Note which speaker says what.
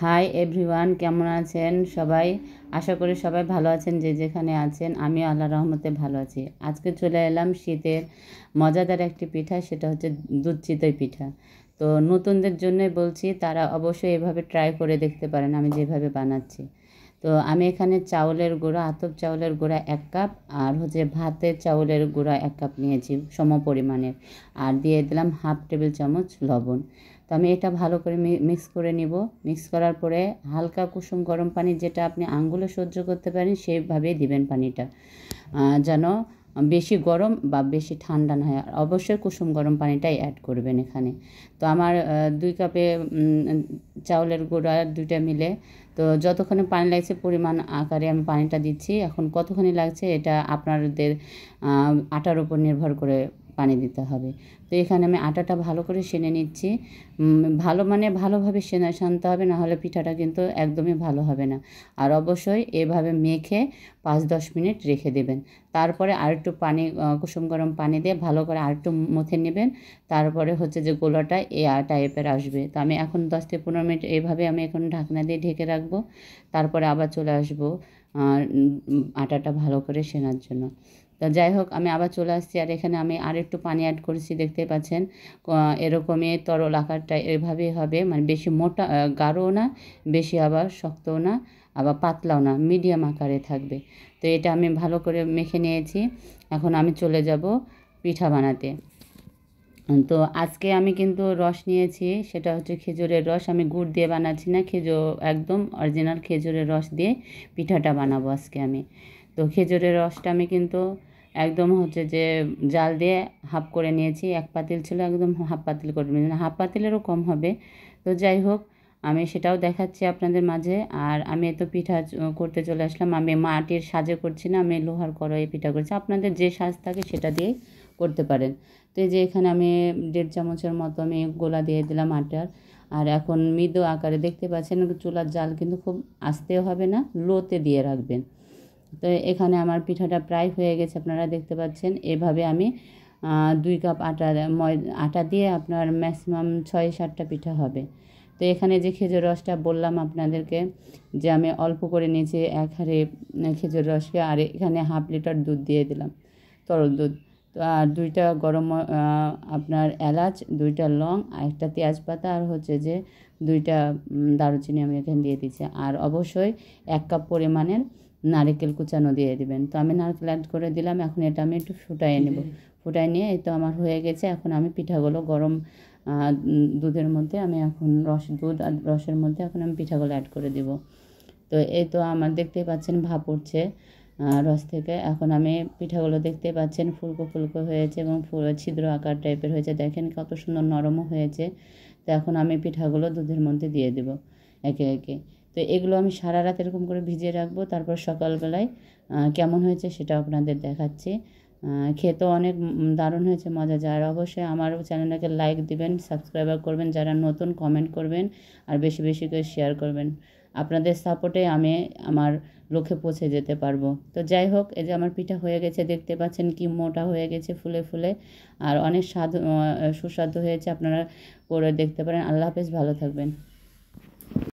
Speaker 1: Hi everyone, কেমন আছেন সবাই? আশা করি সবাই ভালো আছেন, যে যেখানে আছেন। আমি আল্লাহর রহমতে ভালো আছি। আজকে চলে এলাম শীতের মজাদার একটি পিঠা, সেটা হচ্ছে দুধ চিতই পিঠা। তো নতুনদের জন্যই বলছি, তারা অবশ্যই এভাবে ট্রাই করে দেখতে পারেন আমি যেভাবে বানাচ্ছি। তো আমি এখানে চাউলের গুঁড়া, আতপ চাউলের গুঁড়া 1 কাপ, আর হচ্ছে ভাতের চাউলের গুঁড়া 1 কাপ নিয়েছি সম পরিমাণের, আর দিয়ে দিলাম হাফ টেবিল চামচ লবণ। তো আমি এটা ভালো করে মিক্স করে নিব। মিক্স করার পরে হালকা কুসুম গরম পানি, যেটা আপনি আঙ্গুলে সহ্য করতে পারেন সেইভাবেই দিবেন পানিটা, যেন বেশি গরম বা বেশি ঠান্ডা না হয়। আর অবশ্যই কুসুম গরম পানিটাই অ্যাড করবেন এখানে। তো আমার 2 কাপে চাউলের গুঁড়া 2টা মিলে, তো যতক্ষণে পানি লাগছে পরিমাণ আকারে আমি পানিটা দিচ্ছি। এখন কতখানি লাগছে এটা আপনাদের আটার উপর নির্ভর করে পানি দিতে হবে। তো এখানে আমি আটাটা ভালো করে সেনে নিচ্ছি। ভালো মানে ভালোভাবে সানতে হবে, না হলে পিঠাটা কিন্তু একদমই ভালো হবে না। আর অবশ্যই এভাবে মেখে 5-10 মিনিট রেখে দেবেন। তারপরে আরেকটু পানি, কুসুম গরম পানি দিয়ে ভালো করে আরেকটু মথে নেবেন। তারপরে হচ্ছে যে গোলাটা এই টাইপের আসবে। তো আমি এখন 10-15 মিনিট এইভাবে আমি এখন ঢাকনা দিয়ে ঢেকে রাখবো। তারপরে আবার চলে আসবো আটাটা ভালো করে সেনার জন্য। তো যাই হোক, আমি আবার চলে আসছি, আর এখানে আমি আরেকটু পানি অ্যাড করেছি, দেখতেই পাচ্ছেন। এরকমই তরল আকারটা এভাবেই হবে, মানে বেশি মোটা গাঢ়ও না, বেশি আবার শক্তও না, আবার পাতলাও না, মিডিয়াম আকারে থাকবে। তো এটা আমি ভালো করে মেখে নিয়েছি। এখন আমি চলে যাব পিঠা বানাতে। তো আজকে আমি কিন্তু রস নিয়েছি, সেটা হচ্ছে খেজুরের রস। আমি গুড় দিয়ে বানাচ্ছি না, একদম অরিজিনাল খেজুরের রস দিয়ে পিঠাটা বানাবো আজকে আমি। তো খেজুরের রসটা আমি কিন্তু একদম হচ্ছে যে জাল দিয়ে হাফ করে নিয়েছি। 1 পাতিল ছিল, একদম হাফ পাতিল করে নিয়েছি, হাফ পাতিলেরও কম হবে। তো যাই হোক, আমি সেটাও দেখাচ্ছি আপনাদের মাঝে। আর আমি তো পিঠা করতে চলে আসলাম। আমি মাটির সাজে করছি না, আমি লোহার কড়াইয়ে পিঠা করছি। আপনাদের যে সাজ থাকে সেটা দিয়েই করতে পারেন। তো এই যে এখানে আমি 1.5 চামচের মতো আমি গোলা দিয়ে দিলাম আটার। আর এখন মৃদু আকারে দেখতে পাচ্ছেন, চুলার জাল কিন্তু খুব আস্তেও হবে না, লোতে দিয়ে রাখবেন। তো এখানে আমার পিঠাটা প্রায় হয়ে গেছে, আপনারা দেখতে পাচ্ছেন। এভাবে আমি 2 কাপ আটা দিয়ে আপনার ম্যাক্সিমাম 6-7টা পিঠা হবে। তো এখানে যে খেজুর রসটা বললাম আপনাদেরকে, যে আমি অল্প করে নিয়েছি 1 হাঁড়ি খেজুর রসকে, আর এখানে হাফ লিটার দুধ দিয়ে দিলাম, তরল দুধ। তো আর 2টা আপনার এলাচ, 2টা লং, আর একটা তেজপাতা, আর হচ্ছে যে 2টা দারুচিনি আমি এখানে দিয়ে দিচ্ছি। আর অবশ্যই 1 কাপ পরিমাণের নারকেল কুচানো দিয়ে দিবেন। তো আমি নারকেল অ্যাড করে দিলাম। এখন এটা আমি একটু ফুটাইয়ে নেব। ফুটাই নিয়ে এই তো আমার হয়ে গেছে। এখন আমি পিঠাগুলো গরম দুধের মধ্যে আমি এখন দুধ আর রসের মধ্যে এখন আমি পিঠাগুলো অ্যাড করে দিব। তো এই তো আমার দেখতেই পাচ্ছেন ভাপ উঠছে রস থেকে। এখন আমি পিঠাগুলো দেখতে পাচ্ছেন ফুলকো ফুলকো হয়েছে এবং ছিদ্র আকার টাইপের হয়েছে, দেখেন কত সুন্দর নরমও হয়েছে। তো এখন আমি পিঠাগুলো দুধের মধ্যে দিয়ে দেবো একে একে। তো এগুলো আমি সারা রাত এরকম করে ভিজিয়ে রাখবো, তারপর সকালবেলায় কেমন হয়েছে সেটা আপনাদের দেখাচ্ছি। খেতেও অনেক দারুণ হয়েছে, মজা। যারা অবশ্যই আমার চ্যানেলটাকে লাইক দিবেন, সাবস্ক্রাইবার করবেন, যারা নতুন কমেন্ট করবেন, আর বেশি বেশি করে শেয়ার করবেন। আপনাদের সাপোর্টে আমি আমার লক্ষ্যে পৌঁছে যেতে পারবো। তো যাই হোক, এই যে আমার পিঠা হয়ে গেছে, দেখতে পাচ্ছেন কি মোটা হয়ে গেছে, ফুলে ফুলে, আর অনেক সুস্বাদু হয়েছে। আপনারা করে দেখতে পারেন। আল্লাহ হাফেজ, ভালো থাকবেন।